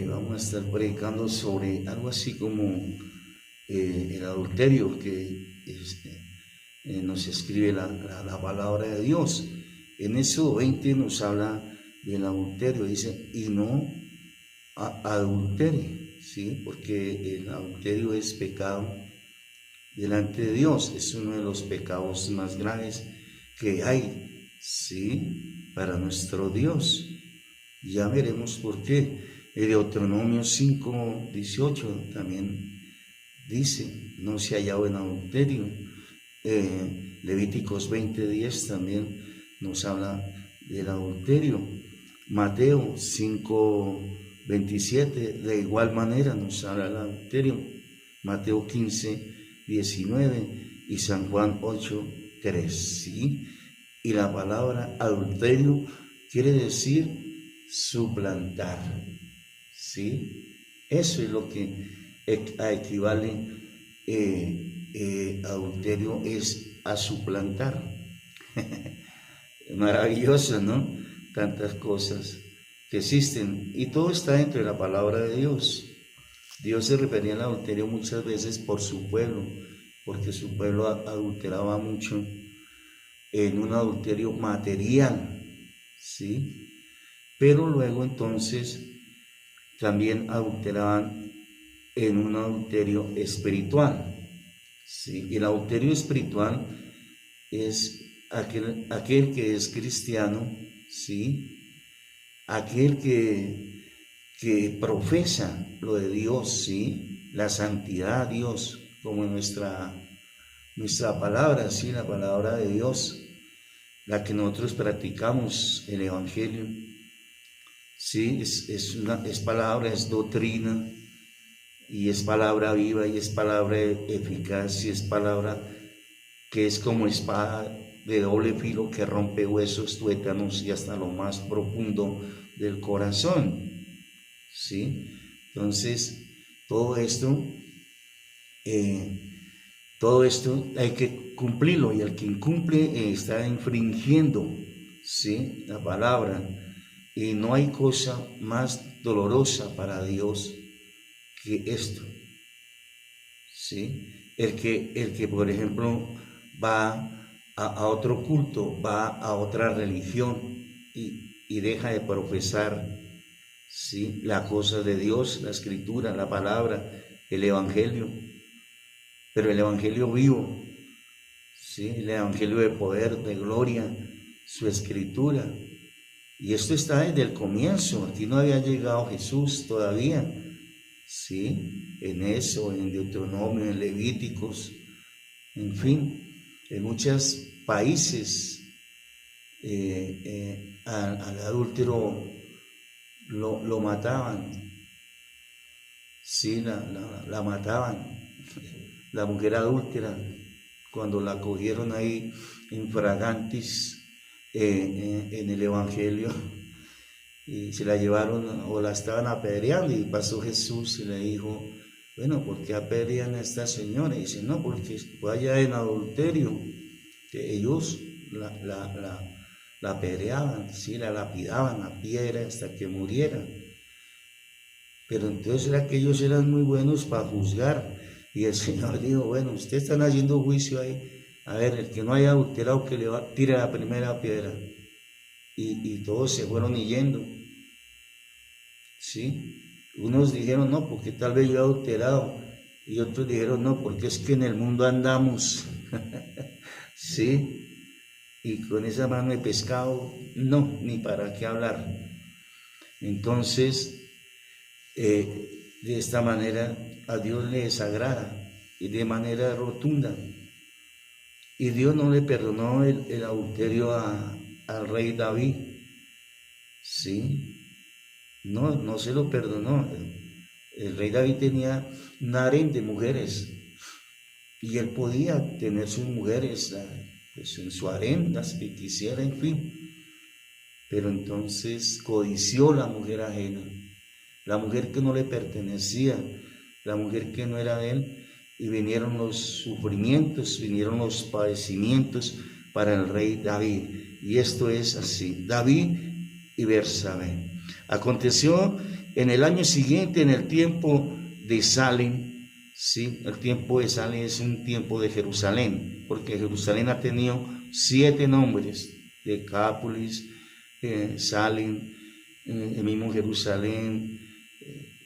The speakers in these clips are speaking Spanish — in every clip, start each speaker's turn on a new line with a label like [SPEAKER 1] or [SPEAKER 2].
[SPEAKER 1] vamos a estar predicando sobre algo así como el adulterio que nos escribe la palabra de Dios. En Éxodo 20 nos habla del adulterio, dice, y no adulterie, ¿sí? Porque el adulterio es pecado delante de Dios, es uno de los pecados más graves que hay, ¿sí? Para nuestro Dios. Ya veremos por qué. El Deuteronomio 5:18 también dice, no se ha hallado en adulterio. Levíticos 20:10 también nos habla del adulterio. Mateo 5:27 de igual manera nos habla del adulterio. Mateo 15:19 y San Juan 8:3, ¿sí? Y la palabra adulterio quiere decir suplantar, ¿sí? Eso es lo que equivale adulterio, es a suplantar. Maravilloso, ¿no? Tantas cosas que existen y todo está dentro de la palabra de Dios. Dios se refería al adulterio muchas veces por su pueblo, porque su pueblo adulteraba mucho en un adulterio material, ¿sí? Pero luego entonces también adulteraban en un adulterio espiritual, ¿sí? Y el adulterio espiritual es aquel que es cristiano, ¿sí? Aquel que profesa lo de Dios, ¿sí? La santidad de Dios, como nuestra palabra, ¿sí? La palabra de Dios, la que nosotros practicamos, el Evangelio, ¿sí? Es palabra, es doctrina, y es palabra viva, y es palabra eficaz, y es palabra que es como espada de doble filo que rompe huesos, tuétanos y hasta lo más profundo del corazón, ¿sí? Entonces, todo esto hay que cumplirlo, y el que incumple está infringiendo, ¿sí? La palabra, y no hay cosa más dolorosa para Dios que esto, ¿sí? El que por ejemplo va a otro culto, va a otra religión y deja de profesar, ¿sí? La cosa de Dios, la escritura, la palabra, el evangelio, pero el evangelio vivo, ¿sí? El evangelio de poder, de gloria, su escritura. Y esto está desde el comienzo, aquí no había llegado Jesús todavía, ¿sí? En eso, en Deuteronomio, en Levíticos, en fin, en muchos países al adúltero lo mataban, ¿sí? La mataban, la mujer adúltera, cuando la cogieron ahí infragantis en el Evangelio, y se la llevaron o la estaban apedreando, y pasó Jesús y le dijo, bueno, ¿por qué apedrean a esta señora? Y dice, no, porque vaya en adulterio, que ellos la apedreaban, ¿sí? La lapidaban a piedra hasta que muriera. Pero entonces era que ellos eran muy buenos para juzgar, y el Señor dijo, bueno, ustedes están haciendo juicio ahí, a ver, el que no haya adulterado que tire la primera piedra. Y todos se fueron yendo, ¿sí? Unos dijeron, no, porque tal vez yo he adulterado, y otros dijeron, no, porque es que en el mundo andamos, ¿sí? Y con esa mano de pescado, no, ni para qué hablar. Entonces, de esta manera a Dios le desagrada, y de manera rotunda. Y Dios no le perdonó el adulterio al rey David, ¿sí? No se lo perdonó. El rey David tenía un harén de mujeres, y él podía tener sus mujeres pues en su harén, las que quisiera, en fin. Pero entonces codició la mujer ajena, la mujer que no le pertenecía, la mujer que no era de él, y vinieron los sufrimientos, vinieron los padecimientos para el rey David. Y esto es así, David y Bersabé. Aconteció en el año siguiente, en el tiempo de Salem, ¿sí? El tiempo de Salem es un tiempo de Jerusalén, porque Jerusalén ha tenido 7 nombres: Decápolis, Salem, el mismo Jerusalén.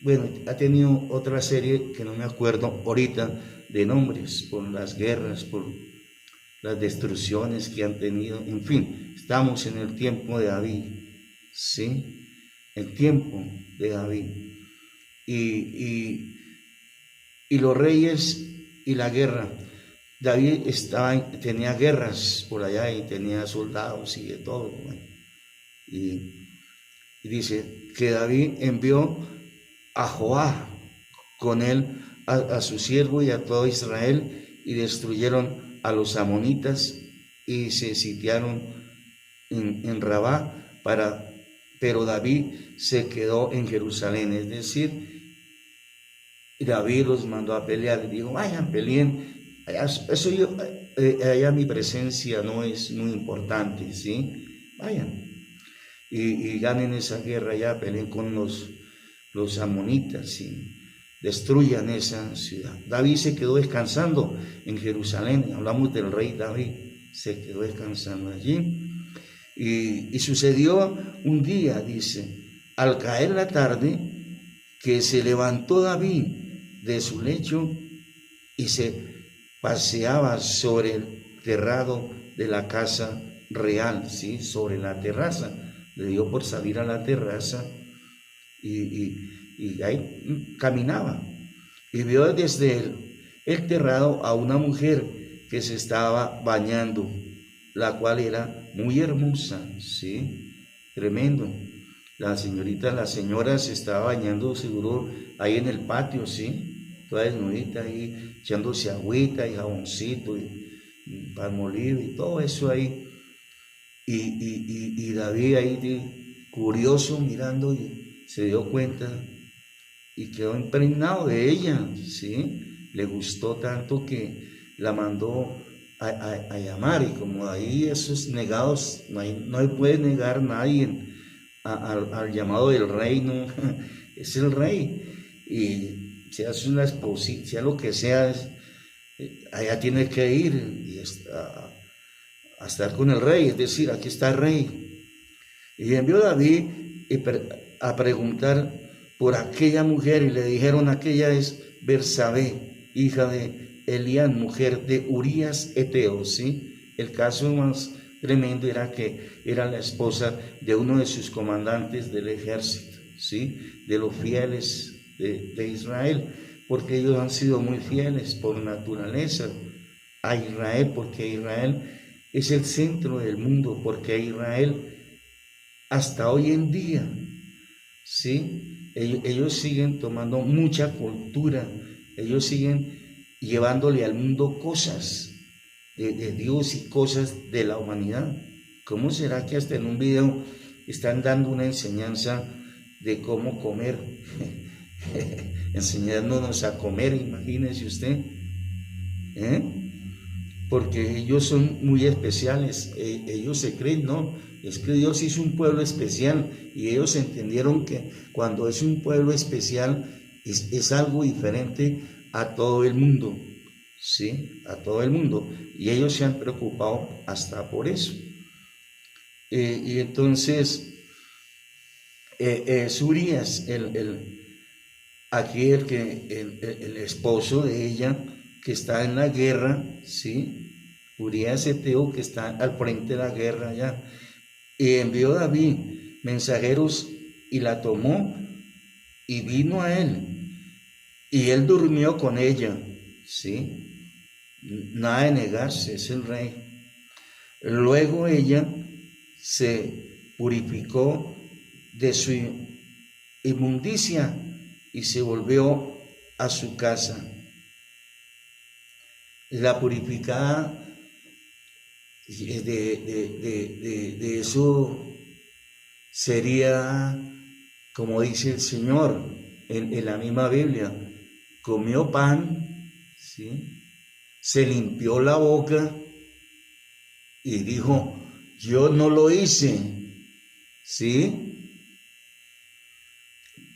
[SPEAKER 1] Bueno, ha tenido otra serie que no me acuerdo ahorita de nombres, por las guerras, por las destrucciones que han tenido. En fin, estamos en el tiempo de David, ¿sí? El tiempo de David. Y los reyes y la guerra. David tenía guerras por allá y tenía soldados y de todo. Bueno. Y dice que David envió a Joab con él a su siervo y a todo Israel, y destruyeron a los amonitas y se sitiaron en Rabá, pero David se quedó en Jerusalén. Es decir, David los mandó a pelear, dijo: vayan, peleen, allá mi presencia no es muy importante, ¿sí? Vayan y ganen esa guerra, ya peleen con los amonitas y destruyan esa ciudad. David se quedó descansando en Jerusalén. Hablamos del rey David, se quedó descansando allí. Y sucedió un día, dice, al caer la tarde, que se levantó David de su lecho y se paseaba sobre el terrado de la casa real, ¿sí? Sobre la terraza. Le dio por salir a la terraza y ahí caminaba. Y vio desde el terrado a una mujer que se estaba bañando, la cual era muy hermosa, ¿sí? Tremendo. La señora se estaba bañando seguro ahí en el patio, ¿sí? Toda desnudita ahí, echándose agüita y jaboncito y palmolive y todo eso ahí. Y David ahí curioso mirando, y se dio cuenta y quedó impregnado de ella, ¿sí? Le gustó tanto que la mandó a llamar, y como ahí esos negados, no puede negar nadie al llamado del rey, no, es el rey, y se hace una exposición, sea lo que sea, allá tiene que ir y a estar con el rey, es decir, aquí está el rey. Y envió David a preguntar por aquella mujer, y le dijeron: aquella es Bersabé, hija de Elián, mujer de Urías Eteo, ¿sí? El caso más tremendo era que era la esposa de uno de sus comandantes del ejército, ¿sí? De los fieles de Israel, porque ellos han sido muy fieles por naturaleza a Israel, porque Israel es el centro del mundo, porque Israel hasta hoy en día, ¿sí? Ellos siguen tomando mucha cultura, ellos siguen llevándole al mundo cosas de Dios y cosas de la humanidad. ¿Cómo será que hasta en un video están dando una enseñanza de cómo comer? Enseñándonos a comer, imagínese usted, porque ellos son muy especiales, ellos se creen, no, es que Dios hizo un pueblo especial, y ellos entendieron que cuando es un pueblo especial es algo diferente a todo el mundo, ¿sí? A todo el mundo, y ellos se han preocupado hasta por eso. Y entonces Urías, aquí el esposo de ella, que está en la guerra, ¿sí? Urías Eteo, que está al frente de la guerra allá, y envió David mensajeros y la tomó y vino a él, y él durmió con ella, ¿sí? Nada de negarse, es el rey. Luego ella se purificó de su inmundicia y se volvió a su casa. La purificada de eso sería, como dice el Señor en la misma Biblia: comió pan, ¿sí? Se limpió la boca y dijo: yo no lo hice, ¿sí?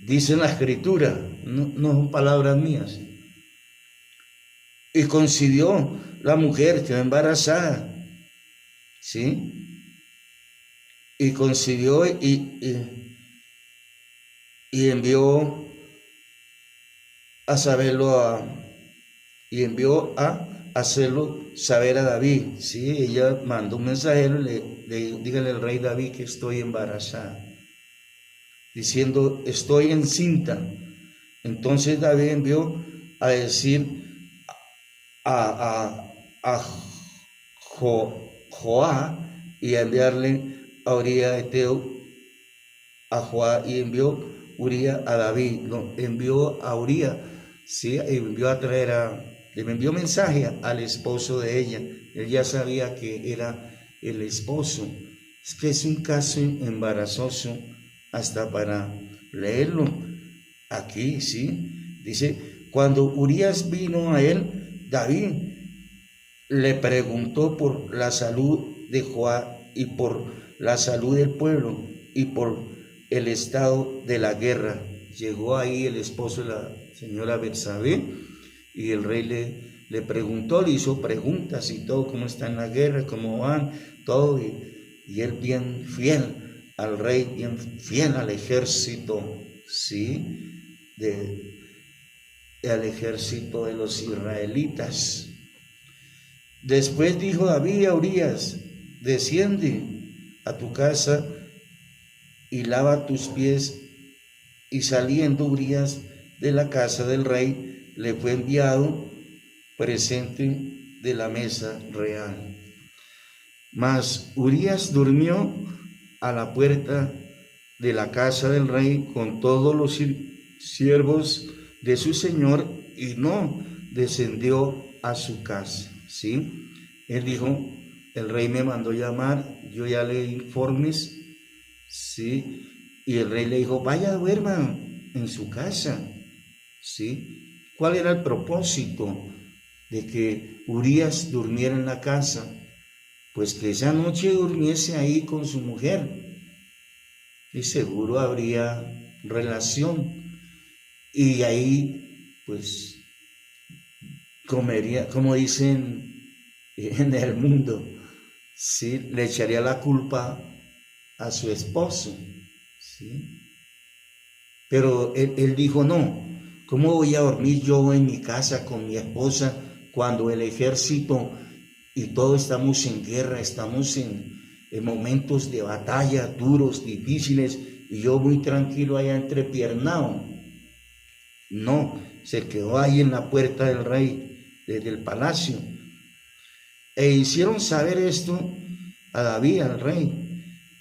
[SPEAKER 1] Dice en la escritura, no son palabras mías. Y concibió la mujer, quedó embarazada, ¿sí? Y concibió y envió a saberlo y envió a hacerlo saber a David, ¿sí? Ella mandó un mensajero, dígale al rey David que estoy embarazada, diciendo, estoy encinta. Entonces David envió a decir a Joá y a enviarle a Uría de Eteo, a Joá, y envió Uría a David, no, envió a Uría, ¿sí? Y envió a traer le envió mensaje al esposo de ella. Él ya sabía que era el esposo. Es que es un caso embarazoso hasta para leerlo aquí, ¿sí? Dice, cuando Urías vino a él, David le preguntó por la salud de Joá y por la salud del pueblo y por el estado de la guerra. Llegó ahí el esposo de la señora Betsabé y el rey le preguntó, le hizo preguntas y todo, cómo está en la guerra, cómo van, todo, y él bien fiel al rey, bien fiel al ejército, ¿sí? Al ejército de los israelitas. Después dijo David a Urías, desciende a tu casa y lava tus pies. Y saliendo Urías de la casa del rey, le fue enviado presente de la mesa real. Mas Urías durmió a la puerta de la casa del rey con todos los siervos de su señor y no descendió a su casa, ¿sí? Él dijo, el rey me mandó llamar, yo ya le informes, ¿sí? Y el rey le dijo, vaya, duerma en su casa, ¿sí? ¿Cuál era el propósito de que Urías durmiera en la casa? Pues que esa noche durmiese ahí con su mujer y seguro habría relación y ahí pues comería, como dicen en el mundo, ¿sí? Le echaría la culpa a su esposo, ¿sí? Pero él dijo, no, ¿cómo voy a dormir yo en mi casa con mi esposa cuando el ejército y todos estamos en guerra, estamos en momentos de batalla duros, difíciles, y yo muy tranquilo allá entrepiernado? No, se quedó ahí en la puerta del rey, desde el palacio. E hicieron saber esto a David, al rey,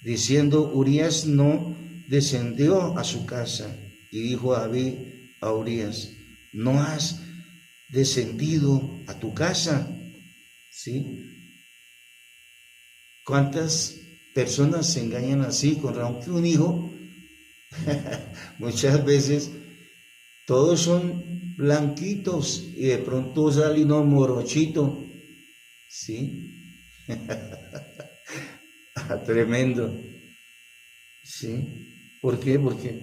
[SPEAKER 1] diciendo, Urías no descendió a su casa. Y dijo David a Urías, ¿no has descendido a tu casa? ¿Sí? ¿Cuántas personas se engañan así? Con razón que un hijo, muchas veces, todos son blanquitos y de pronto sale uno morochito, ¿sí? Tremendo, ¿sí? ¿Por qué? Porque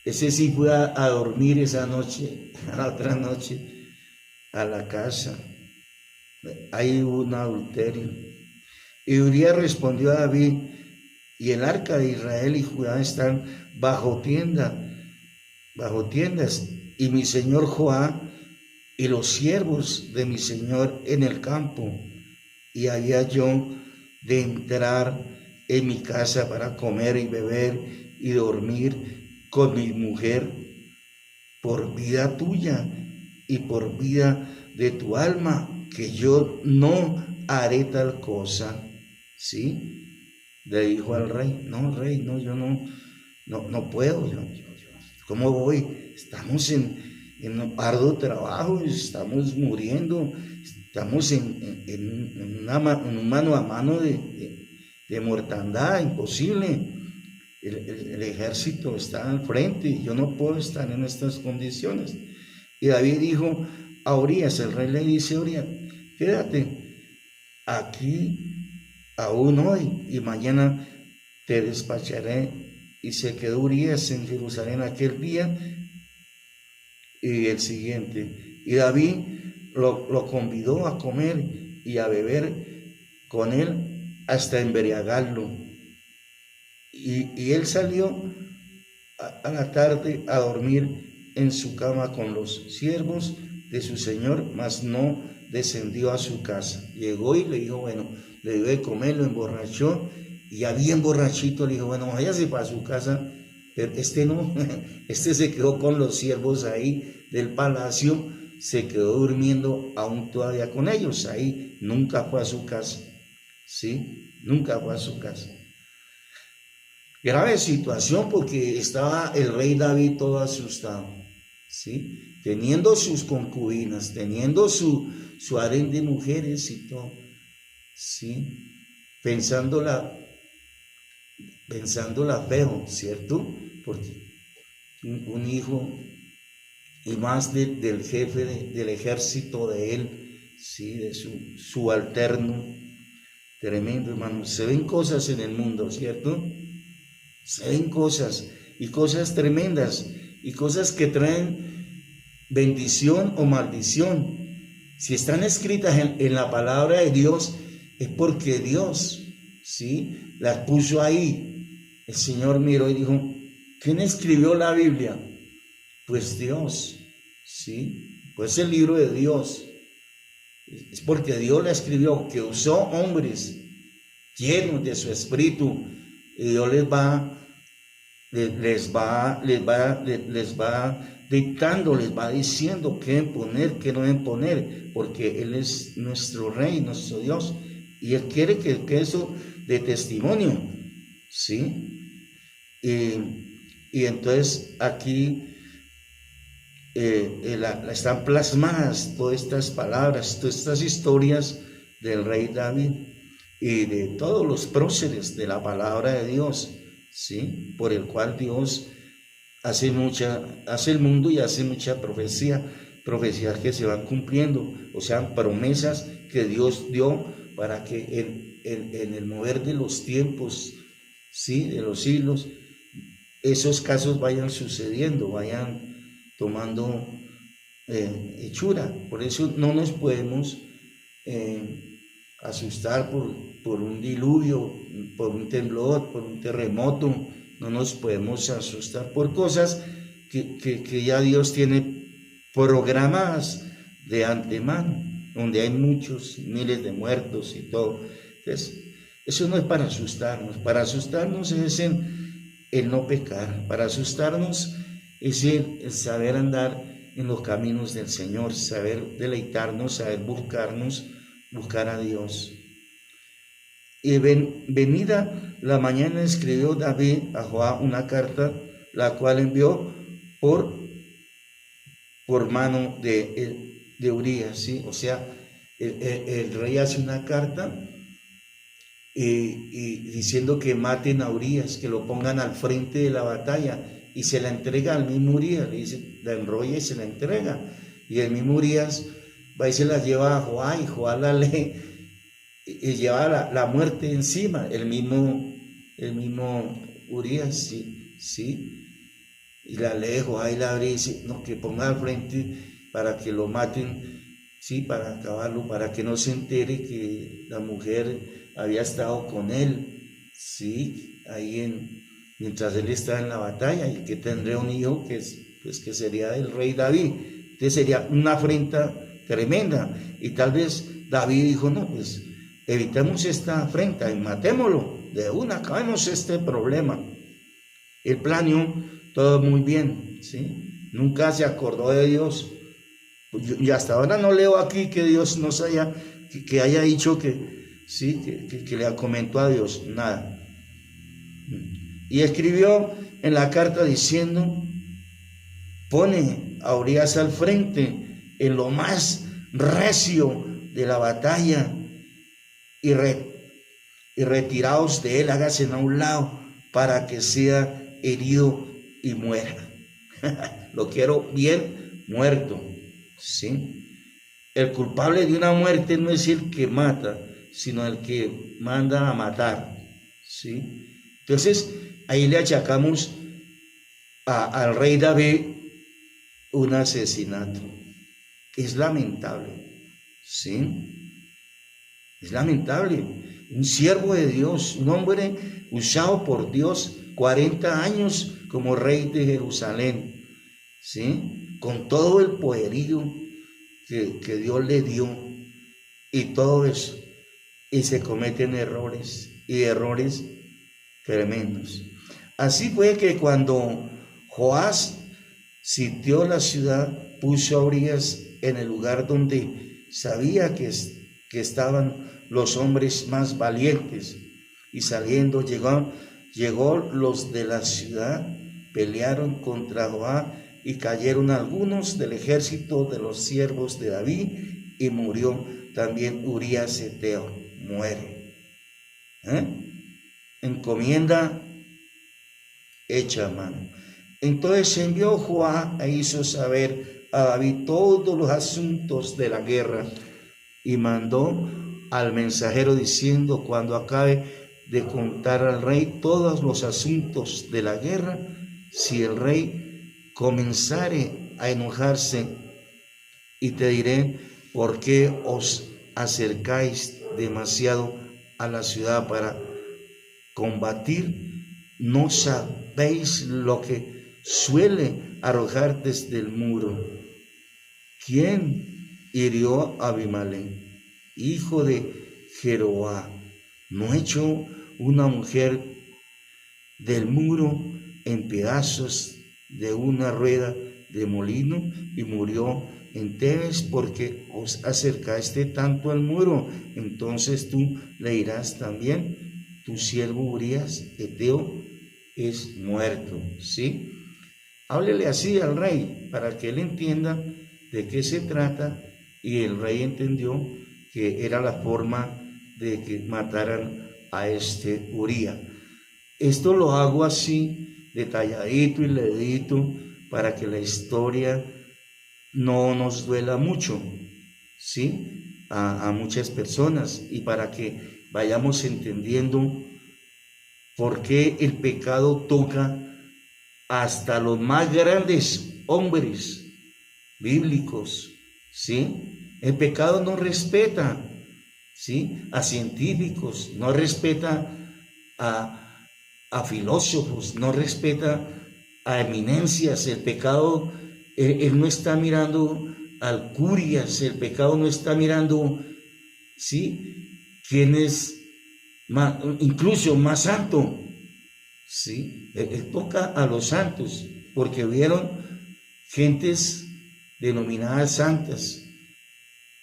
[SPEAKER 1] ese sí fue a dormir esa noche, a la otra noche, a la casa. Hay un adulterio. Y Urías respondió a David, y el arca de Israel y Judá están bajo tiendas, y mi señor Joá y los siervos de mi señor en el campo, y había yo de entrar en mi casa para comer y beber y dormir con mi mujer, por vida tuya y por vida de tu alma, que yo no haré tal cosa, ¿sí? Le dijo al rey, no, rey, no, yo no puedo, ¿cómo voy? Estamos en un arduo trabajo, estamos muriendo, estamos en un mano a mano de mortandad, imposible. El ejército está al frente y yo no puedo estar en estas condiciones. Y David dijo a Urías, el rey le dice a Urías, quédate aquí aún hoy y mañana te despacharé y se quedó Urías en Jerusalén aquel día y el siguiente. Y David lo convidó a comer y a beber con él hasta embriagarlo. Y él salió a la tarde a dormir en su cama con los siervos de su señor, mas no descendió a su casa. Llegó y le dijo, bueno, le dio de comer, lo emborrachó, y ya bien borrachito le dijo, bueno, váyase para su casa. Pero este no, este se quedó con los siervos ahí del palacio, se quedó durmiendo aún todavía con ellos ahí, nunca fue a su casa, ¿sí? Nunca fue a su casa. Grave situación, porque estaba el rey David todo asustado, ¿sí? Teniendo sus concubinas, teniendo su harén de mujeres y todo, ¿sí? Pensándola feo, ¿cierto? Porque un hijo, y más del jefe del ejército de él, ¿sí? De su subalterno, tremendo, hermano. Se ven cosas en el mundo, ¿cierto? Se ven cosas, y cosas tremendas, y cosas que traen bendición o maldición. Si están escritas en la palabra de Dios, es porque Dios, ¿sí?, las puso ahí. El Señor miró y dijo, ¿quién escribió la Biblia? Pues Dios, ¿sí? Pues el libro de Dios. Es porque Dios la escribió, que usó hombres llenos de su espíritu, y Dios les va dictando, les va diciendo qué deben poner, qué no deben poner, porque Él es nuestro Rey, nuestro Dios, y Él quiere que eso de testimonio, ¿sí? Y entonces aquí están plasmadas todas estas palabras, todas estas historias del rey David y de todos los próceres de la palabra de Dios, ¿sí? Por el cual Dios hace el mundo y hace mucha profecías que se van cumpliendo, o sea, promesas que Dios dio para que en el mover de los tiempos, ¿sí?, de los siglos, esos casos vayan sucediendo, vayan tomando hechura. Por eso no nos podemos asustar por un diluvio, por un temblor, por un terremoto. No nos podemos asustar por cosas que ya Dios tiene programadas de antemano, donde hay muchos, miles de muertos y todo. Entonces, eso no es para asustarnos es el no pecar, para asustarnos es el saber andar en los caminos del Señor, saber deleitarnos, saber buscar a Dios. Y venida la mañana escribió David a Joab una carta, la cual envió por mano de Urías, ¿sí? O sea, el rey hace una carta y diciendo que maten a Urías, que lo pongan al frente de la batalla, y se la entrega al mismo Urías, le dice, la enrolla y se la entrega, y el mismo Urías va y se la lleva a Joab, y Joab la lee y lleva la muerte encima, el mismo Urías, sí, y la lee Joab y la abre y dice, no, que ponga al frente para que lo maten, sí, para acabarlo, para que no se entere que la mujer había estado con él, sí, ahí mientras él está en la batalla, y que tendría un hijo que sería el rey David. Entonces sería una afrenta tremenda, y tal vez David dijo, no, pues evitemos esta afrenta y matémoslo de una, acabemos este problema. Él planeó todo muy bien, ¿sí? Nunca se acordó de Dios. Y hasta ahora no leo aquí que Dios nos haya dicho que le comentó a Dios, nada. Y escribió en la carta diciendo, pone a Urías al frente en lo más recio de la batalla, y retiraos de él, hágase a un lado para que sea herido y muera. Lo quiero bien muerto, ¿sí? El culpable de una muerte no es el que mata, sino el que manda a matar, ¿sí? Entonces, ahí le achacamos al rey David un asesinato. Es lamentable, ¿sí? Es lamentable. Un siervo de Dios, un hombre usado por Dios 40 años como rey de Jerusalén, ¿sí? Con todo el poderío que Dios le dio y todo eso. Y se cometen errores y errores tremendos. Así fue que cuando Joás sitió la ciudad, puso a Urías en el lugar donde sabía que estaban los hombres más valientes, y saliendo llegó los de la ciudad, pelearon contra Joás y cayeron algunos del ejército de los siervos de David, y murió también Urías Eteo, muere. Encomienda hecha a mano. Entonces envió Joás e hizo saber a David todos los asuntos de la guerra, y mandó al mensajero diciendo: cuando acabe de contar al rey todos los asuntos de la guerra, si el rey comenzare a enojarse, y te diré por qué os acercáis demasiado a la ciudad para combatir, no sabéis lo que suele arrojar desde el muro. ¿Quién hirió a Abimelech, hijo de Jeroboam? ¿No echó una mujer del muro en pedazos de una rueda de molino y murió en Tebes porque os acercaste tanto al muro? Entonces tú le dirás también: tu siervo Urías Eteo es muerto, ¿sí? Háblele así al rey para que él entienda de qué se trata, y el rey entendió que era la forma de que mataran a este Urías. Esto lo hago así, detalladito y leidito, para que la historia no nos duela mucho, ¿sí? A muchas personas, y para que vayamos entendiendo por qué el pecado toca hasta los más grandes hombres bíblicos, ¿sí? El pecado no respeta, ¿sí?, a científicos, no respeta a filósofos, no respeta a eminencias. El pecado, él no está mirando alcurias, el pecado no está mirando, ¿sí?, quién es incluso más santo, ¿sí? Él toca a los santos, porque vieron gentes denominadas santas,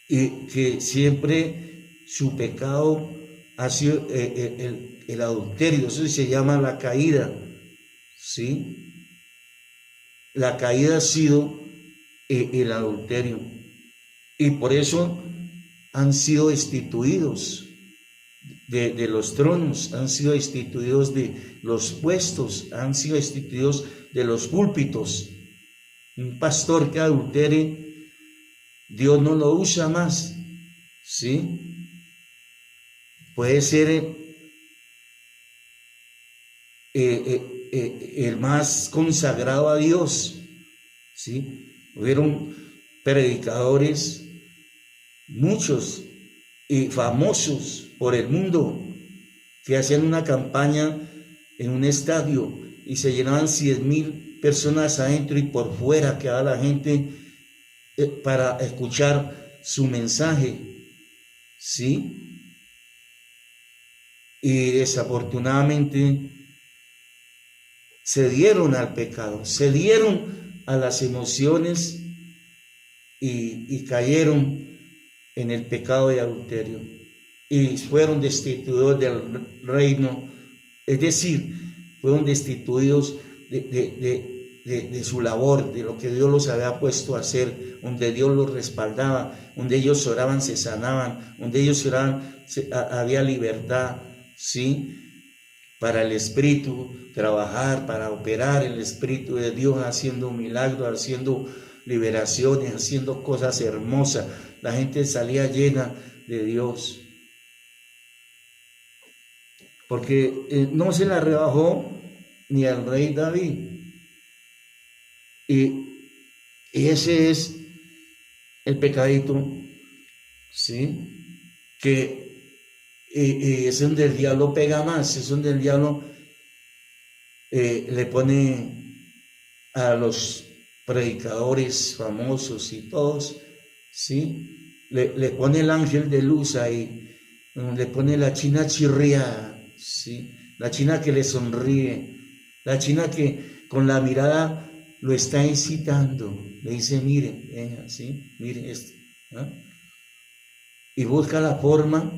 [SPEAKER 1] y que siempre su pecado ha sido el adulterio. Eso se llama la caída, ¿sí? La caída ha sido el adulterio, y por eso han sido destituidos de los tronos, han sido destituidos de los puestos, han sido destituidos de los púlpitos. Un pastor que adultere, Dios no lo usa más, ¿sí? Puede ser el más consagrado a Dios, ¿sí? Hubieron predicadores, muchos y famosos por el mundo, que hacían una campaña en un estadio y se llenaban 100,000 personas adentro, y por fuera quedaba la gente para escuchar su mensaje, ¿sí? Y desafortunadamente se dieron al pecado, se dieron a las emociones, y cayeron en el pecado de adulterio, y fueron destituidos del reino, es decir, fueron destituidos de su labor, de lo que Dios los había puesto a hacer, donde Dios los respaldaba, donde ellos oraban se sanaban, donde ellos oraban había libertad, ¿sí? Para el Espíritu trabajar, para operar el Espíritu de Dios, haciendo milagros, haciendo liberaciones, haciendo cosas hermosas. La gente salía llena de Dios, porque no se la rebajó ni al rey David. Y ese es el pecadito, ¿sí? Que es donde el diablo pega más, es donde el diablo le pone a los predicadores famosos y todos, ¿sí? Le pone el ángel de luz ahí, le pone la china chirriada, ¿sí? La china que le sonríe, la china que con la mirada lo está incitando, le dice, mire, venga, ¿sí? Mire esto, ¿no? Y busca la forma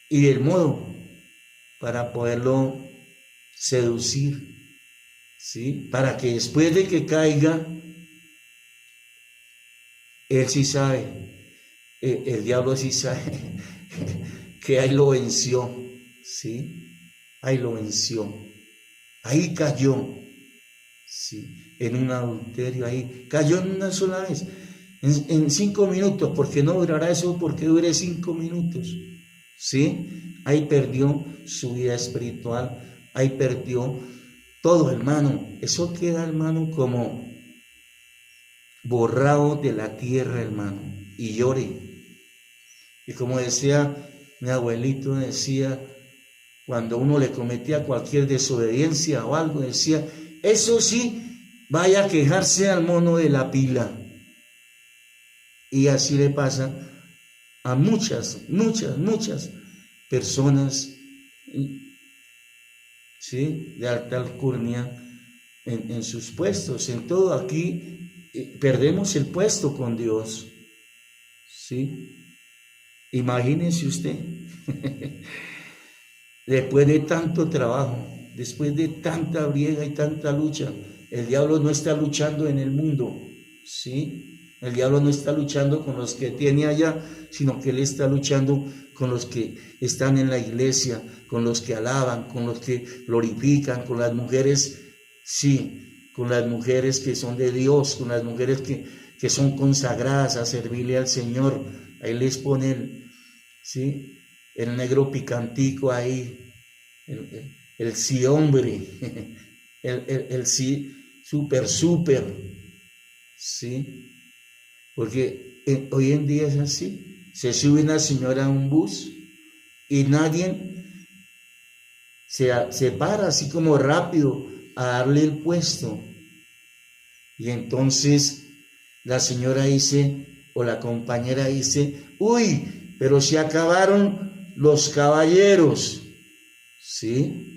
[SPEAKER 1] y el modo para poderlo seducir, ¿sí? Para que después de que caiga, él sí sabe, el diablo sí sabe que ahí lo venció, ¿sí? Ahí lo venció, ahí cayó, ¿sí? En un adulterio, ahí cayó en una sola vez, en 5 minutos, porque no durará eso, porque dure 5 minutos, ¿sí? Ahí perdió su vida espiritual, ahí perdió todo, hermano. Eso queda, hermano, como borrado de la tierra, hermano, y llore. Y como decía mi abuelito, decía, cuando uno le cometía cualquier desobediencia o algo, decía, eso sí, vaya a quejarse al mono de la pila. Y así le pasa a muchas personas, ¿sí? De alta alcurnia en sus puestos, en todo. Aquí perdemos el puesto con Dios, ¿sí? Imagínense usted, después de tanto trabajo, después de tanta briega y tanta lucha, el diablo no está luchando en el mundo, ¿sí? El diablo no está luchando con los que tiene allá, sino que él está luchando con los que están en la iglesia, con los que alaban, con los que glorifican, con las mujeres, sí, con las mujeres que son de Dios, con las mujeres que son consagradas a servirle al Señor. Ahí les pone ¿sí? El negro picantico ahí, el sí hombre, el sí súper, ¿sí? Porque hoy en día es así, se sube una señora a un bus y nadie se para así como rápido a darle el puesto. Y entonces la señora dice, o la compañera dice, uy, pero se acabaron los caballeros, ¿sí?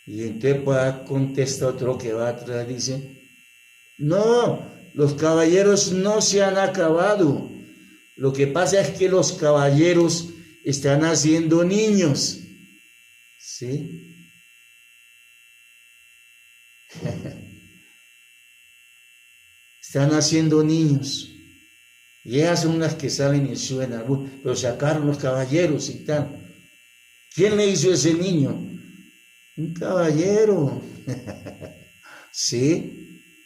[SPEAKER 1] Y entonces contesta otro que va atrás, dice, no, los caballeros no se han acabado. Lo que pasa es que los caballeros están haciendo niños, ¿sí? Están haciendo niños. Y ellas son las que salen y suben al bus, pero sacaron los caballeros y tal. ¿Quién le hizo ese niño? Un caballero, ¿sí?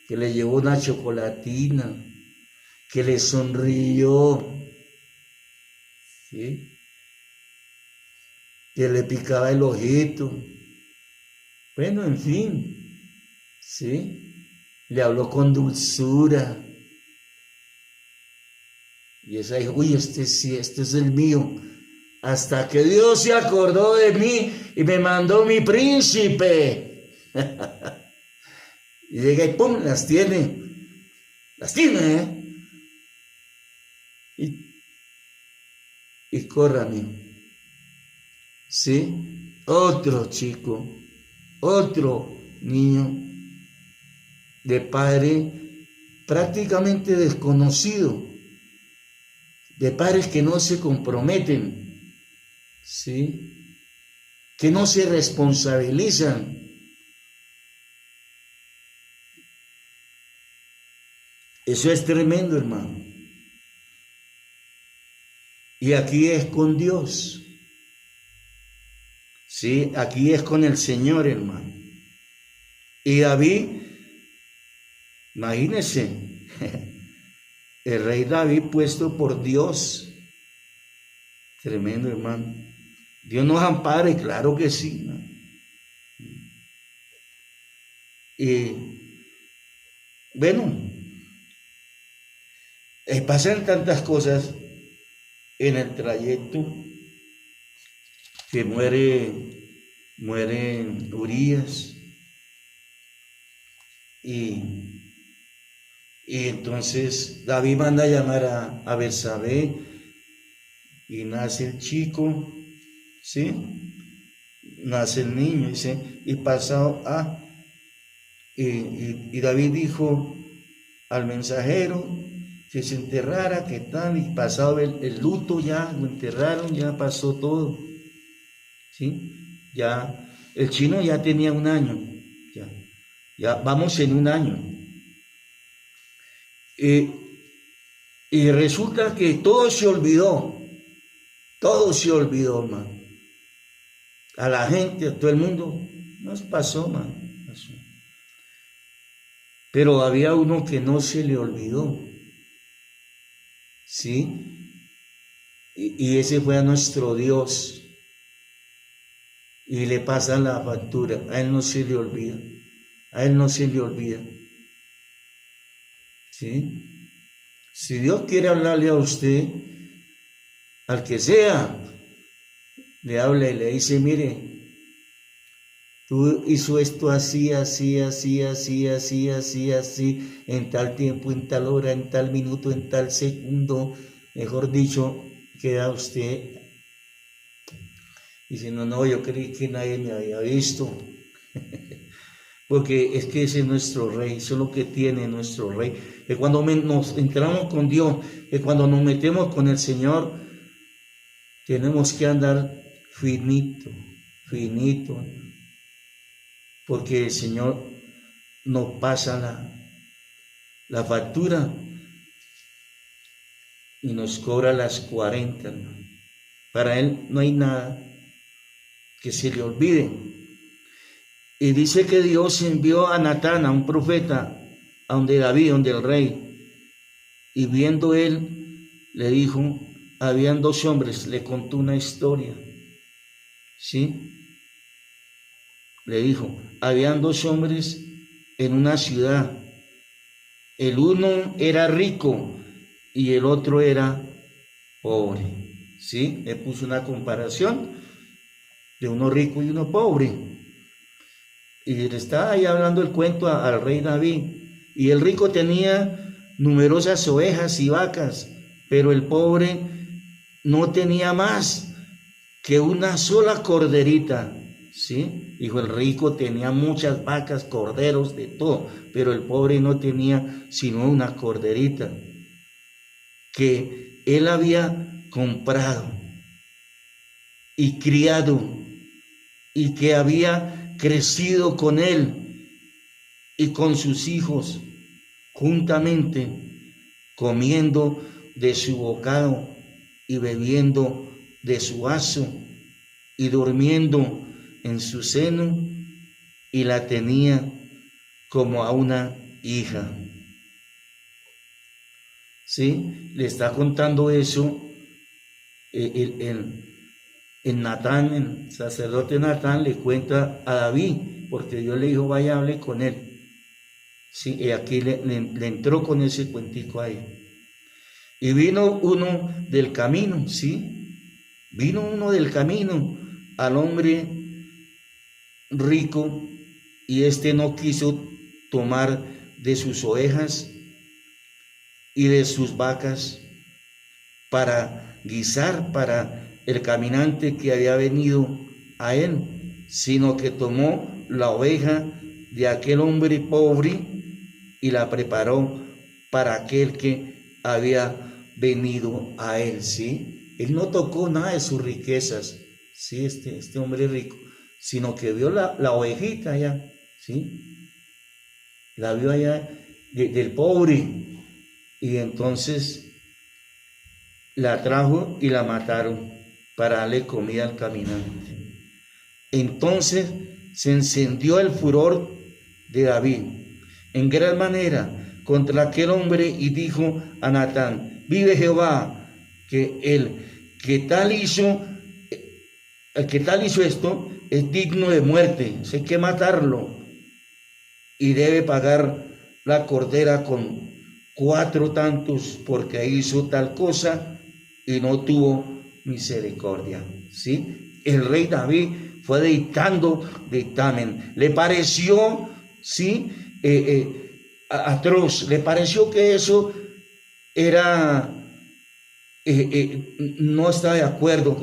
[SPEAKER 1] Que le llevó una chocolatina, que le sonrió, ¿sí? Que le picaba el ojito. Bueno, en fin, ¿sí? Le habló con dulzura. Y esa dijo, uy, este sí, este es el mío. Hasta que Dios se acordó de mí y me mandó mi príncipe. Y llega y pum, las tiene, ¿eh? Y córrame. ¿Sí? Otro chico, otro niño de padre prácticamente desconocido, de padres que no se comprometen, ¿sí? Que no se responsabilizan. Eso es tremendo, hermano. Y aquí es con Dios. Sí, aquí es con el Señor, hermano. Y David, imagínense, el rey David puesto por Dios. Tremendo, hermano. Dios nos ampare, claro que sí, ¿no? Y bueno, pasan tantas cosas en el trayecto que muere Urías y entonces David manda a llamar a Betsabé y nace el chico, ¿sí? Nace el niño, dice, y pasado y David dijo al mensajero que se enterrara, que tal, y pasado el luto ya, lo enterraron, ya pasó todo, ¿sí? Ya, el chino ya tenía un año, ya vamos en un año. Y resulta que todo se olvidó, man. A la gente, a todo el mundo, nos pasó, man. Pasó. Pero había uno que no se le olvidó, ¿sí? Y ese fue a nuestro Dios. Y le pasa la factura, a Él no se le olvida, a Él no se le olvida, ¿sí? Si Dios quiere hablarle a usted, al que sea, le habla y le dice, mire, tú hizo esto así, así, así, así, así, así, así, en tal tiempo, en tal hora, en tal minuto, en tal segundo, mejor dicho, queda usted diciendo, no, yo creí que nadie me había visto. Porque es que ese es nuestro rey, eso es lo que tiene nuestro rey. Que cuando nos entramos con Dios, que cuando nos metemos con el Señor, tenemos que andar finito, porque el Señor nos pasa la factura y nos cobra las 40. Para Él no hay nada que se le olvide. Y dice que Dios envió a Natán, a un profeta, a donde David, donde el rey. Y viendo él, le dijo, habían 2 hombres, le contó una historia. ¿Sí? Le dijo, habían 2 hombres en una ciudad. El uno era rico y el otro era pobre. ¿Sí? Le puso una comparación de uno rico y uno pobre. Y le estaba ahí hablando el cuento al rey David. Y el rico tenía numerosas ovejas y vacas, pero el pobre no tenía más que una sola corderita. ¿Sí? Dijo, el rico tenía muchas vacas, corderos, de todo, pero el pobre no tenía sino una corderita que él había comprado y criado y que había crecido con él y con sus hijos juntamente, comiendo de su bocado y bebiendo de su vaso y durmiendo en su seno, y la tenía como a una hija. ¿Sí? Le está contando eso en Natán, el sacerdote Natán le cuenta a David, porque Dios le dijo, vaya, hable con él. Sí, y aquí le entró con ese cuentico ahí. Y vino uno del camino, ¿sí? Vino uno del camino al hombre rico, y no quiso tomar de sus ovejas y de sus vacas para guisar para el caminante que había venido a él, sino que tomó la oveja de aquel hombre pobre y la preparó para aquel que había venido a él, ¿sí? Él no tocó nada de sus riquezas, ¿sí? Este hombre rico, sino que vio la ovejita allá, ¿sí? La vio allá del pobre, y entonces la trajo y la mataron para darle comida al caminante. Entonces se encendió el furor de David en gran manera contra aquel hombre y dijo a Natán, vive Jehová, que el que tal hizo esto es digno de muerte, hay que matarlo. y debe pagar la cordera con 4 tantos porque hizo tal cosa y no tuvo misericordia. ¿Sí? El rey David fue dictando dictamen. Le pareció, ¿sí? Atroz. Le pareció que eso era, no estaba de acuerdo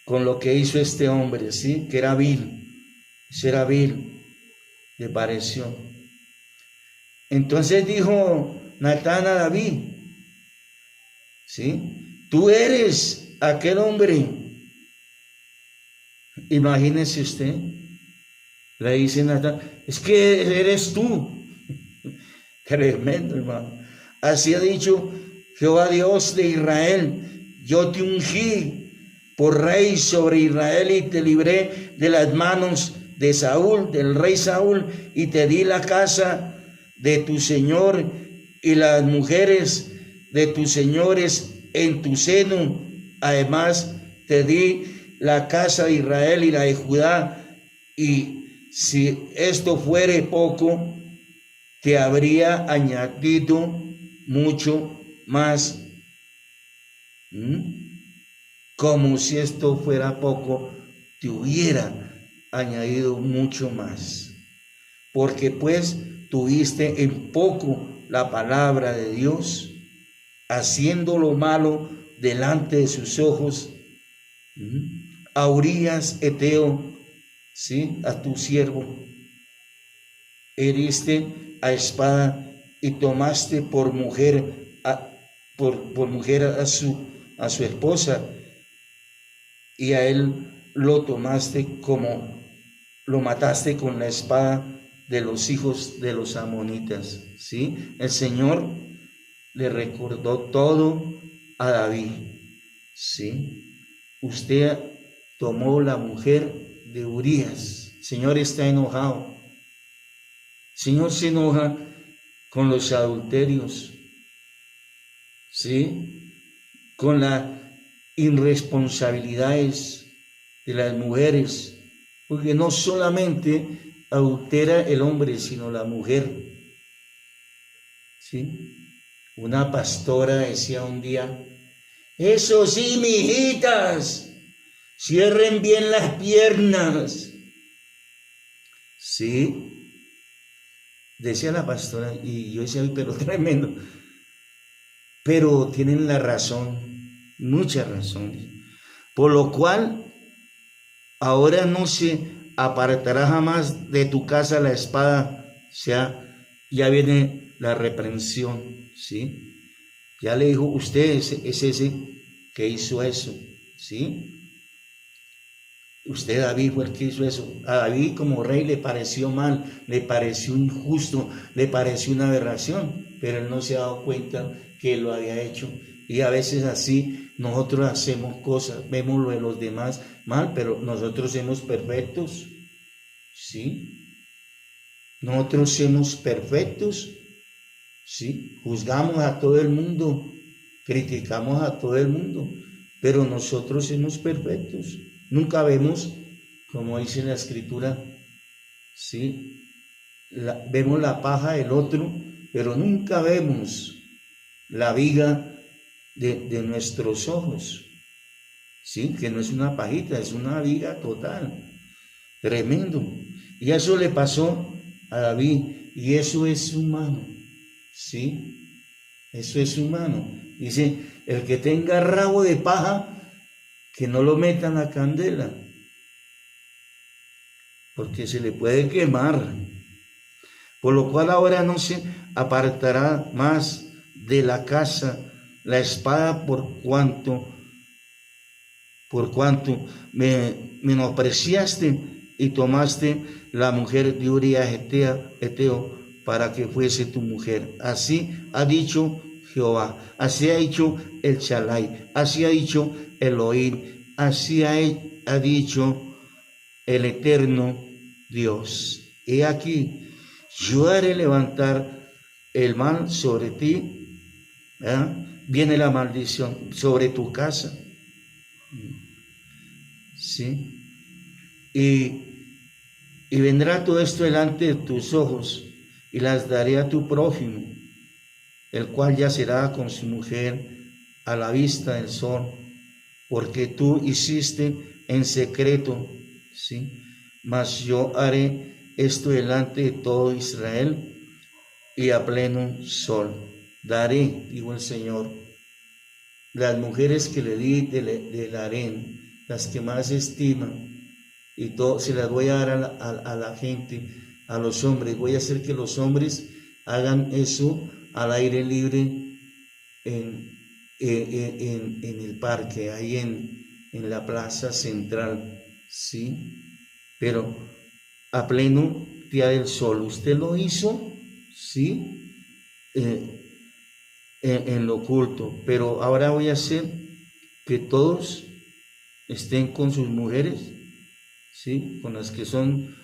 [SPEAKER 1] con lo que hizo este hombre, ¿sí? Que era vil. Eso era vil. Le pareció. Entonces dijo Natán a David, ¿sí? Tú eres aquel hombre. Imagínese usted, le dice Natán, es que eres tú. Tremendo, hermano. Así ha dicho Jehová Dios de Israel, yo te ungí por rey sobre Israel y te libré de las manos de Saúl, del rey Saúl, y te di la casa de tu señor y las mujeres de tus señores en tu seno. Además te di la casa de Israel y la de Judá, y si esto fuere poco, te habría añadido mucho más. Como si esto fuera poco, te hubiera añadido mucho más. Porque pues tuviste en poco la palabra de Dios, haciendo lo malo delante de sus ojos. A Urías Eteo, ¿sí? A tu siervo, heriste a espada y tomaste por mujer a su esposa, y a él lo tomaste como lo mataste con la espada de los hijos de los amonitas. ¿Sí? El Señor le recordó todo a David. ¿Sí? Usted tomó la mujer de Urías. El Señor está enojado. El Señor se enoja con los adulterios. ¿Sí? Con las irresponsabilidades de las mujeres. Porque no solamente adultera el hombre, sino la mujer. ¿Sí? Una pastora decía un día, eso sí, mijitas, cierren bien las piernas. Sí, decía la pastora, y yo decía, pero tremendo. Pero tienen la razón, mucha razón. Por lo cual, ahora no se apartará jamás de tu casa la espada. O sea, ya viene la reprensión, ¿sí? Ya le dijo, usted es ese que hizo eso, ¿sí? Usted, David, fue el que hizo eso. A David como rey le pareció mal, le pareció injusto, le pareció una aberración, pero él no se ha dado cuenta que él lo había hecho. Y a veces así nosotros hacemos cosas, vemos lo de los demás mal, pero nosotros somos perfectos, ¿sí? Nosotros somos perfectos, ¿sí? Juzgamos a todo el mundo, criticamos a todo el mundo, pero nosotros somos perfectos. Nunca vemos, como dice la Escritura, ¿sí? Vemos la paja del otro, pero nunca vemos la viga de nuestros ojos, ¿sí? Que no es una pajita, es una viga total, tremendo. Y eso le pasó a David, y eso es humano, ¿sí? Eso es humano. Dice, el que tenga rabo de paja, que no lo meta en la candela, porque se le puede quemar. Por lo cual ahora no se apartará más de la casa la espada por cuanto me menospreciaste y tomaste la mujer de Urías Eteo para que fuese tu mujer. Así ha dicho Jehová, así ha dicho el Chalai, así ha dicho Elohim, así ha dicho el eterno Dios. He aquí, yo haré levantar el mal sobre ti, viene la maldición sobre tu casa, ¿sí? Y Y vendrá todo esto delante de tus ojos, y las daré a tu prójimo, el cual yacerá con su mujer a la vista del sol, porque tú hiciste en secreto, ¿sí? Mas yo haré esto delante de todo Israel, y a pleno sol daré, dijo el Señor, las mujeres que le di del harén, las que más estiman, y todo se las voy a dar a la gente, a los hombres. Voy a hacer que los hombres hagan eso al aire libre en el parque, ahí en la plaza central, ¿sí? Pero a pleno día del sol. Usted lo hizo, ¿sí? En lo oculto, pero ahora voy a hacer que todos estén con sus mujeres, ¿sí? Con las que son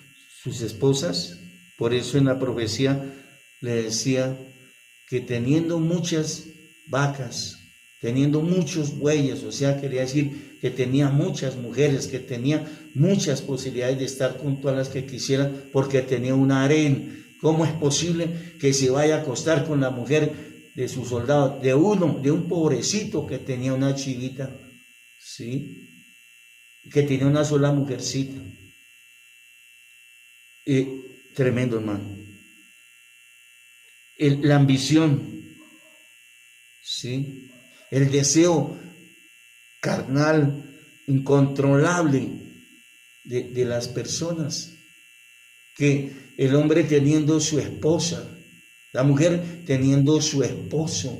[SPEAKER 1] sus esposas. Por eso en la profecía le decía que teniendo muchas vacas, teniendo muchos bueyes, o sea, quería decir que tenía muchas mujeres, que tenía muchas posibilidades de estar con todas las que quisiera, porque tenía un harén. ¿Cómo es posible que se vaya a acostar con la mujer de su soldado, de un pobrecito que tenía una chivita, ¿sí? Que tenía una sola mujercita? Tremendo, hermano. La ambición, ¿sí? El deseo carnal, incontrolable de las personas, que el hombre teniendo su esposa, la mujer teniendo su esposo,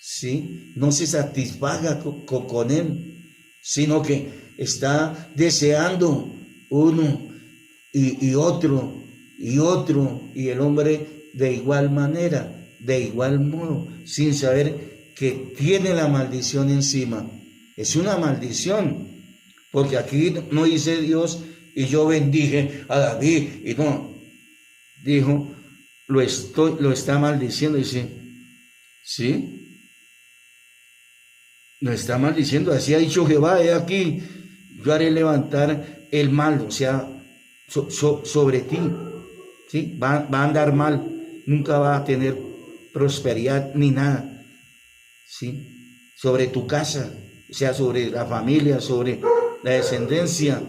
[SPEAKER 1] ¿sí? No se satisfaga con él, sino que está deseando uno y otro, y el hombre de igual manera, de igual modo, sin saber que tiene la maldición encima. Es una maldición, porque aquí no dice Dios, y yo bendije a David, y no, dijo, lo está maldiciendo, dice, ¿sí? Lo está maldiciendo, así ha dicho Jehová, he aquí, yo haré levantar el mal, o sea, sobre ti, ¿sí? Va a andar mal, nunca va a tener prosperidad ni nada, ¿sí? Sobre tu casa, o sea, sobre la familia, sobre la descendencia.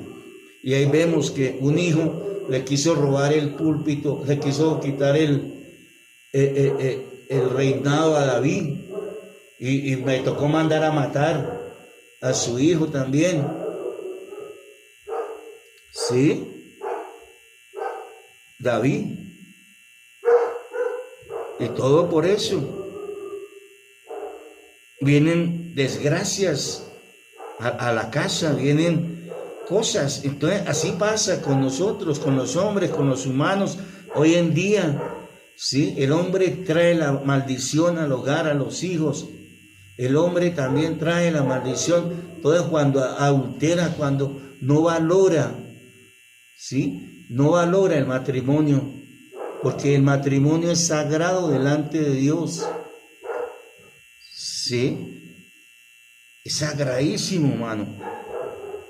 [SPEAKER 1] Y ahí vemos que un hijo le quiso robar el púlpito, le quiso quitar el reinado a David, y me tocó mandar a matar a su hijo también, ¿sí? David. Y todo por eso. Vienen desgracias a la casa, vienen cosas. Entonces así pasa con nosotros, con los hombres, con los humanos hoy en día, ¿sí? El hombre trae la maldición al hogar, a los hijos. El hombre también trae la maldición, todo cuando adultera, cuando no valora, ¿sí? No valora el matrimonio, porque el matrimonio es sagrado delante de Dios, ¿sí? Es sagradísimo, hermano.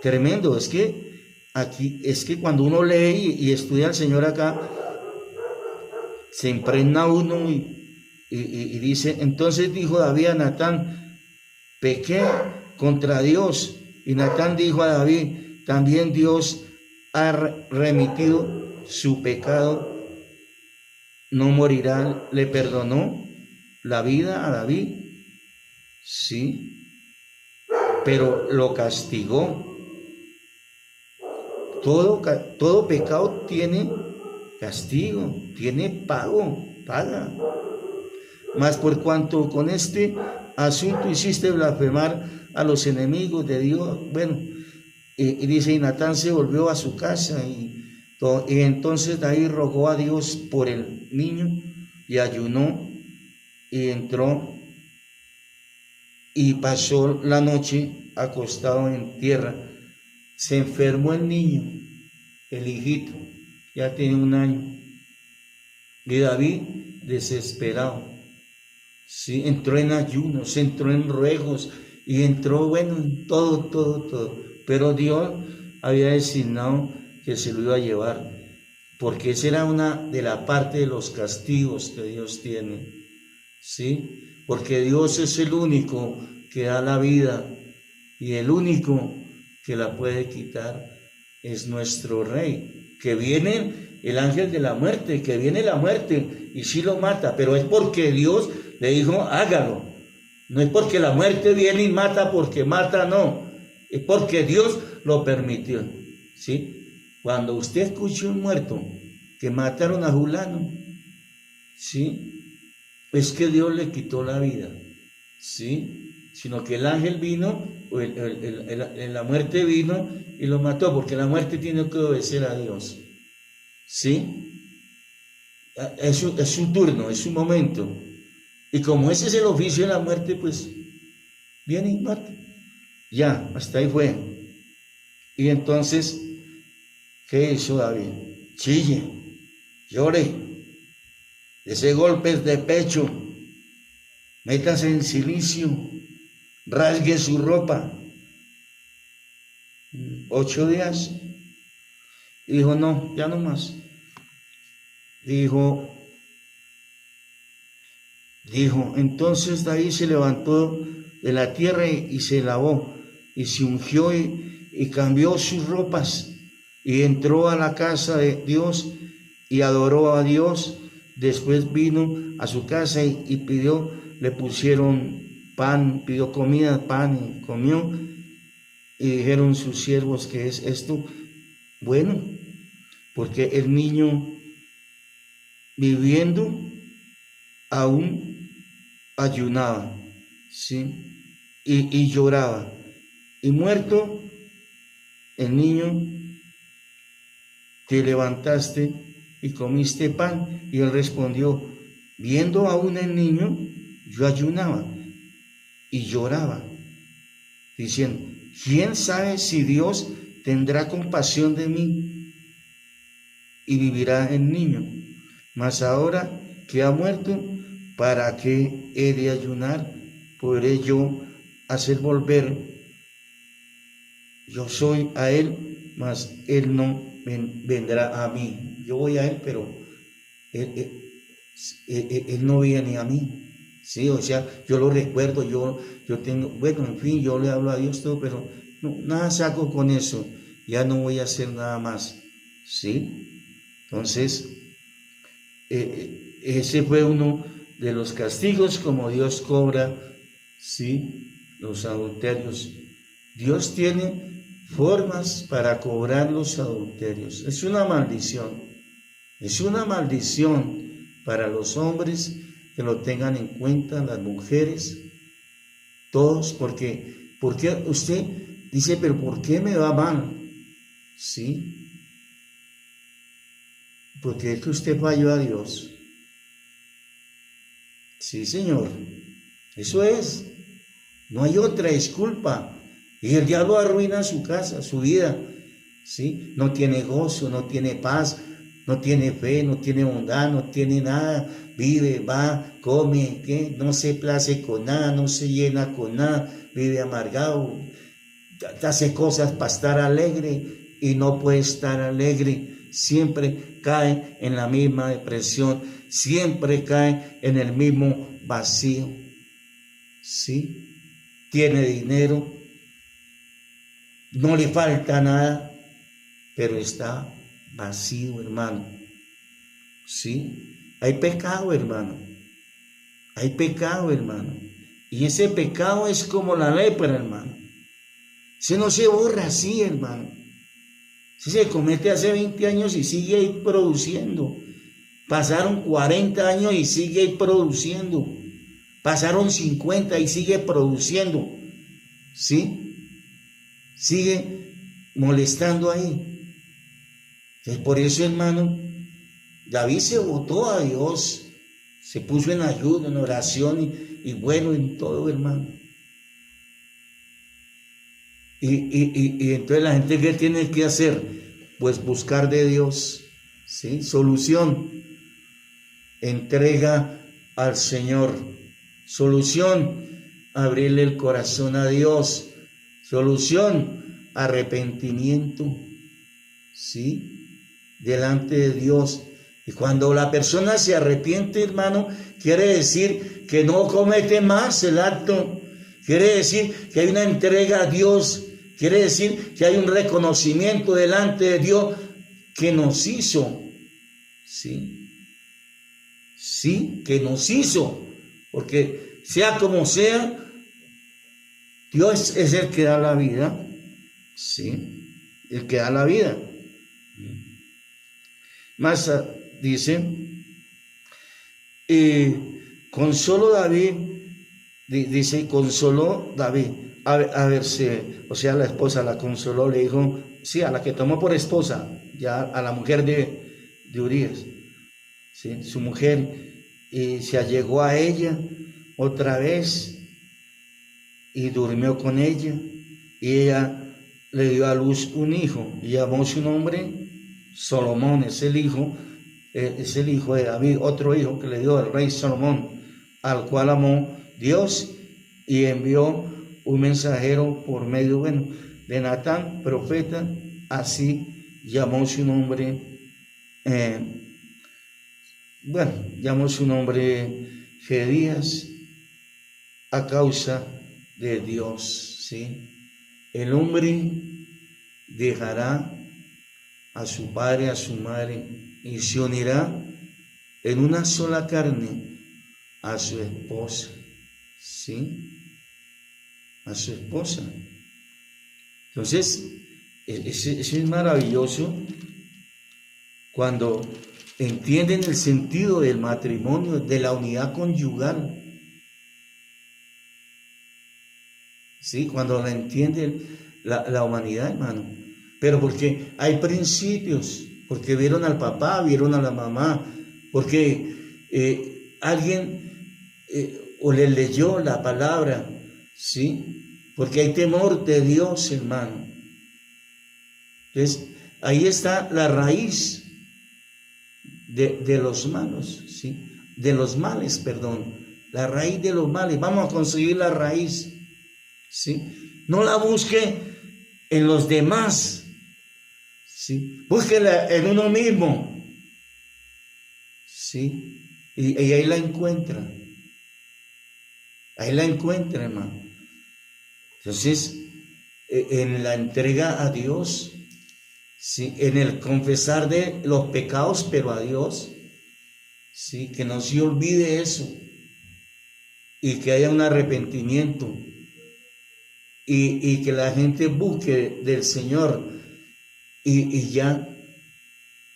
[SPEAKER 1] Tremendo. Es que cuando uno lee y estudia al Señor acá, se impregna uno y dice, entonces dijo David a Natán, pequé contra Dios. Y Natán dijo a David, también Dios ha remitido su pecado, no morirá. Le perdonó la vida a David, sí, pero lo castigó. Todo pecado tiene castigo, tiene paga. Mas por cuanto con este asunto hiciste blasfemar a los enemigos de Dios, bueno, y dice, y Natán se volvió a su casa, y entonces David rogó a Dios por el niño, y ayunó, y entró, y pasó la noche acostado en tierra. Se enfermó el niño, el hijito, ya tiene 1 año, y David desesperado, sí, entró en ayunos, entró en ruegos, y entró, bueno, en todo, pero Dios había designado que se lo iba a llevar, porque esa era una de la parte de los castigos que Dios tiene, ¿sí? Porque Dios es el único que da la vida y el único que la puede quitar es nuestro Rey, que viene el ángel de la muerte, que viene la muerte y sí lo mata, pero es porque Dios le dijo, hágalo. No es porque la muerte viene y mata porque mata, no. Es porque Dios lo permitió, ¿sí? Cuando usted escuche un muerto que mataron a fulano, ¿sí? Es que Dios le quitó la vida, ¿sí? Sino que el ángel vino, o la muerte vino y lo mató, porque la muerte tiene que obedecer a Dios, ¿sí? Es su turno, es su momento. Y como ese es el oficio de la muerte, pues viene y mata. Ya, hasta ahí fue. Y entonces, ¿qué hizo David? Chille, llore, ese golpes de pecho, métase en silicio, rasgue su ropa. 8 días. Y dijo, no, ya no más. Dijo, entonces David se levantó de la tierra y se lavó, y se ungió y cambió sus ropas, y entró a la casa de Dios y adoró a Dios. Después vino a su casa y pidió, le pusieron pan, pidió comida, pan, y comió. Y dijeron sus siervos, ¿qué es esto? Bueno, porque el niño viviendo aún ayunaba, ¿sí? Y lloraba. Y muerto el niño, te levantaste y comiste pan. Y él respondió, viendo aún el niño, yo ayunaba y lloraba, diciendo, ¿quién sabe si Dios tendrá compasión de mí y vivirá el niño? Mas ahora que ha muerto, ¿para qué he de ayunar? ¿Podré yo hacer volver? Yo soy a él, mas él no vendrá a mí. Yo voy a él, pero él no viene a mí. Sí, o sea, yo lo recuerdo, yo tengo, bueno, en fin, yo le hablo a Dios todo, pero no, nada saco con eso, ya no voy a hacer nada más, ¿sí? Entonces, ese fue uno de los castigos como Dios cobra, ¿sí? Los adulterios. Dios tiene formas para cobrar los adulterios. Es una maldición para los hombres, que lo tengan en cuenta, las mujeres, todos, porque usted dice, pero ¿por qué me va mal? ¿Sí? Porque es que usted falló a Dios. Sí, Señor, eso es, no hay otra disculpa. Y el diablo arruina su casa, su vida, ¿sí? No tiene gozo, no tiene paz, no tiene fe, no tiene bondad, no tiene nada. Vive, va, come, ¿qué? No se place con nada, no se llena con nada, vive amargado, hace cosas para estar alegre y no puede estar alegre, siempre cae en la misma depresión, siempre cae en el mismo vacío, ¿sí? Tiene dinero, no le falta nada, pero está vacío, hermano, ¿sí? Hay pecado, hermano. Hay pecado, hermano. Y ese pecado es como la lepra, hermano. Se no se borra así, hermano. Se comete hace 20 años y sigue ahí produciendo. Pasaron 40 años y sigue ahí produciendo. Pasaron 50 y sigue produciendo. ¿Sí? Sigue molestando ahí. Entonces, por eso, hermano, David se botó a Dios, se puso en ayuno, en oración y bueno, en todo, hermano. Y entonces la gente, ¿qué tiene que hacer? Pues buscar de Dios, ¿sí? Solución, entrega al Señor. Solución, abrirle el corazón a Dios. Solución, arrepentimiento. ¿sí? Delante de Dios. Y cuando la persona se arrepiente, hermano, quiere decir que no comete más el acto. Quiere decir que hay una entrega a Dios. Quiere decir que hay un reconocimiento delante de Dios que nos hizo. ¿Sí? Sí, que nos hizo. Porque sea como sea, Dios es el que da la vida. ¿Sí? El que da la vida. Más dice, consoló David, dice, consoló David, a ver si, o sea, la esposa la consoló, le dijo, sí, a la que tomó por esposa, ya a la mujer de Urías, ¿sí? Su mujer, se allegó a ella otra vez y durmió con ella, y ella le dio a luz un hijo, y llamó su nombre Salomón. Es el hijo de David, otro hijo que le dio el rey Salomón, al cual amó Dios y envió un mensajero por medio, de Natán, profeta, así llamó su nombre, llamó su nombre Jedías, a causa de Dios, ¿sí? El hombre dejará a su padre, a su madre, y se unirá en una sola carne a su esposa, ¿sí? A su esposa. Entonces, eso es maravilloso cuando entienden el sentido del matrimonio, de la unidad conyugal, ¿sí? Cuando la entiende la humanidad, hermano. Pero porque hay principios, porque vieron al papá, vieron a la mamá, porque alguien o le leyó la palabra, ¿sí? Porque hay temor de Dios, hermano. Entonces, ahí está la raíz de los malos, ¿sí? De los males, perdón. La raíz de los males. Vamos a conseguir la raíz, ¿sí? No la busque en los demás, ¿sí? Búsquela en uno mismo, ¿sí? Y ahí la encuentra. Ahí la encuentra, hermano. Entonces, en la entrega a Dios, ¿sí? En el confesar de los pecados, pero a Dios, ¿sí? Que no se olvide eso y que haya un arrepentimiento y que la gente busque del Señor. Y ya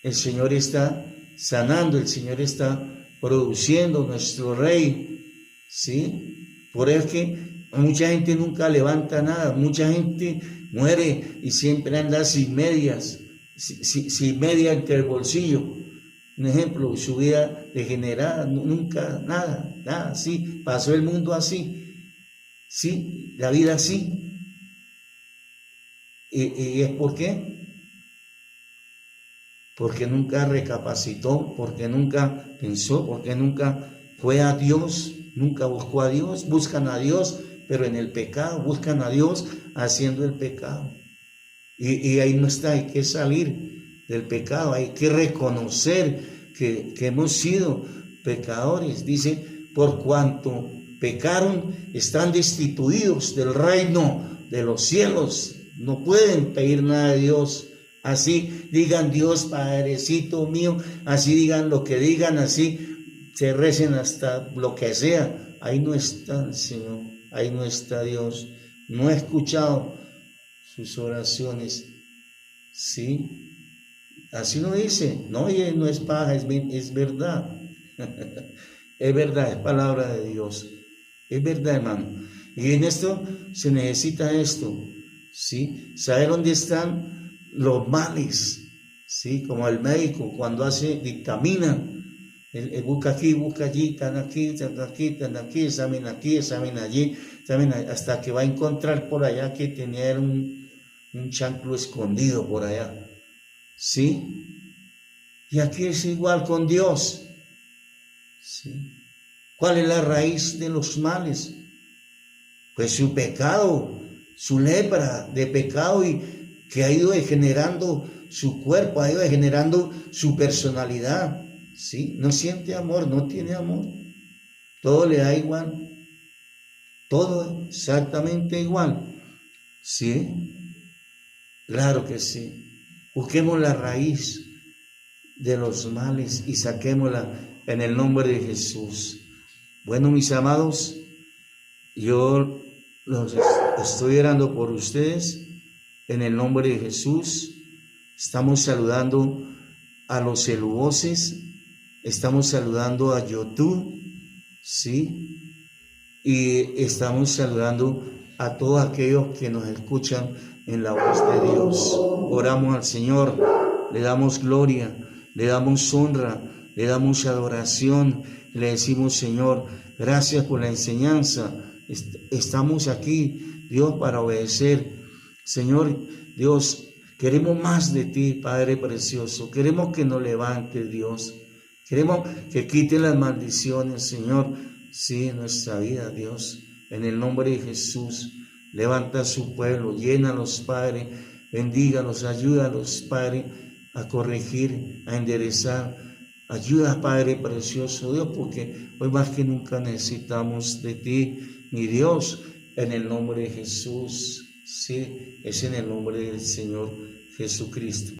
[SPEAKER 1] el Señor está sanando, el Señor está produciendo, nuestro Rey, ¿sí? Por eso es que mucha gente nunca levanta nada, mucha gente muere y siempre anda sin medias, sin media entre el bolsillo. Un ejemplo, su vida degenerada, nunca, nada, sí, pasó el mundo así, sí, la vida así. ¿Y es por qué? Porque nunca recapacitó, porque nunca pensó, porque nunca fue a Dios, nunca buscó a Dios. Buscan a Dios, pero en el pecado, buscan a Dios haciendo el pecado. Y ahí no está, hay que salir del pecado, hay que reconocer que hemos sido pecadores. Dice, por cuanto pecaron, están destituidos del reino de los cielos, no pueden pedir nada de Dios. Así digan Dios, Padrecito mío, así digan lo que digan, así se recen hasta lo que sea. Ahí no está el Señor, ahí no está Dios. No he escuchado sus oraciones, ¿sí? Así lo dice. No, y no es paja, es verdad. Es verdad, es palabra de Dios. Es verdad, hermano. Y en esto se necesita esto, ¿sí? Saber dónde están los males, ¿sí? Como el médico cuando dictamina, él busca aquí, busca allí, están aquí, examina aquí, examina allí, hasta que va a encontrar por allá que tenía un chanclo escondido por allá, ¿sí? Y aquí es igual con Dios, ¿sí? ¿Cuál es la raíz de los males? Pues su pecado, su lepra de pecado y que ha ido degenerando su cuerpo, ha ido degenerando su personalidad, ¿sí? No siente amor, no tiene amor. Todo le da igual, todo exactamente igual, ¿sí? Claro que sí. Busquemos la raíz de los males y saquémosla en el nombre de Jesús. Bueno, mis amados, yo estoy orando por ustedes en el nombre de Jesús. Estamos saludando a los celuboses, estamos saludando a YouTube, ¿sí? Y estamos saludando a todos aquellos que nos escuchan en la voz de Dios. Oramos al Señor, le damos gloria, le damos honra, le damos adoración, le decimos, Señor, gracias por la enseñanza. Estamos aquí, Dios, para obedecer. Señor, Dios, queremos más de ti, Padre precioso. Queremos que nos levantes, Dios. Queremos que quite las maldiciones, Señor, sí, en nuestra vida, Dios. En el nombre de Jesús, levanta a su pueblo, llénalos, Padre. Bendígalos, ayúdalos, Padre, a corregir, a enderezar. Ayuda, Padre precioso, Dios, porque hoy más que nunca necesitamos de ti, mi Dios, en el nombre de Jesús. Sí, es en el nombre del Señor Jesucristo.